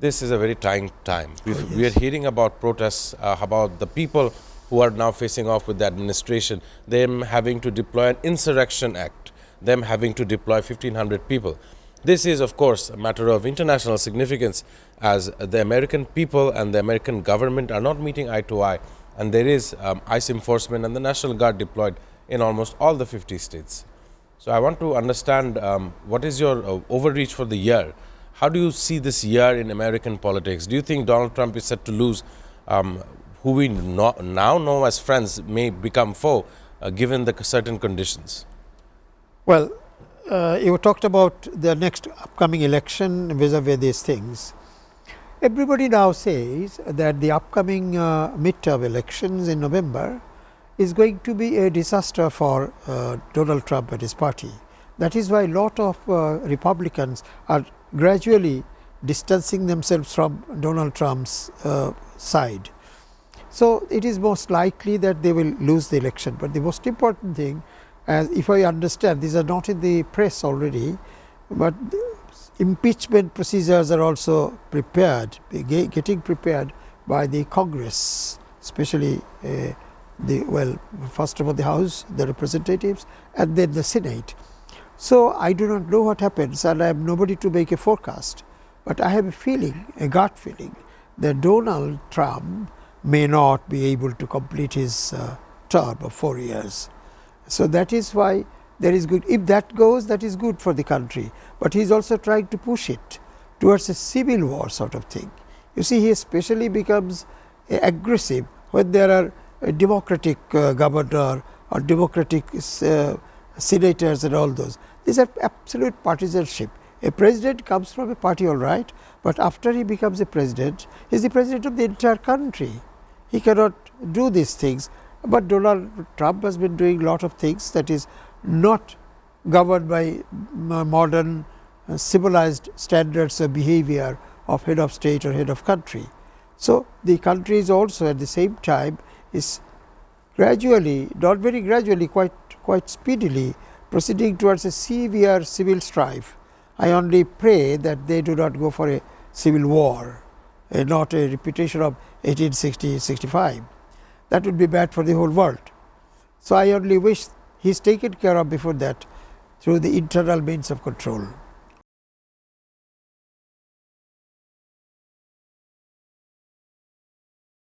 this is a very trying time. Yes. We are hearing about protests, about the people who are now facing off with the administration, them having to deploy an insurrection act, them having to deploy 1,500 people. This is, of course, a matter of international significance, as the American people and the American government are not meeting eye to eye, and there is ICE enforcement and the National Guard deployed in almost all the 50 states. So I want to understand what is your overreach for the year. How do you see this year in American politics? Do you think Donald Trump is set to lose, who we now know as friends may become foe, given the certain conditions? Well, you talked about the next upcoming election vis-a-vis these things. Everybody now says that the upcoming midterm elections in November is going to be a disaster for Donald Trump and his party. That is why a lot of Republicans are gradually distancing themselves from Donald Trump's side. So, it is most likely that they will lose the election, but the most important thing, as if I understand, these are not in the press already, but impeachment procedures are also prepared, getting prepared by the Congress, especially first of all the House, the Representatives, and then the Senate. So, I do not know what happens, and I am nobody to make a forecast, but I have a feeling, a gut feeling, that Donald Trump may not be able to complete his term of 4 years. So, that is why there is good, if that goes, that is good for the country, but he is also trying to push it towards a civil war sort of thing. You see, he especially becomes aggressive when there are a democratic governor or democratic senators and all those. These are absolute partisanship. A president comes from a party, all right, but after he becomes a president, he is the president of the entire country. He cannot do these things. But Donald Trump has been doing a lot of things that is not governed by modern civilized standards of behavior of head of state or head of country. So, the country is also at the same time is gradually, not very gradually, quite speedily proceeding towards a severe civil strife. I only pray that they do not go for a civil war, not a repetition of 1860-65. That would be bad for the whole world. So, I only wish he is taken care of before that through the internal means of control.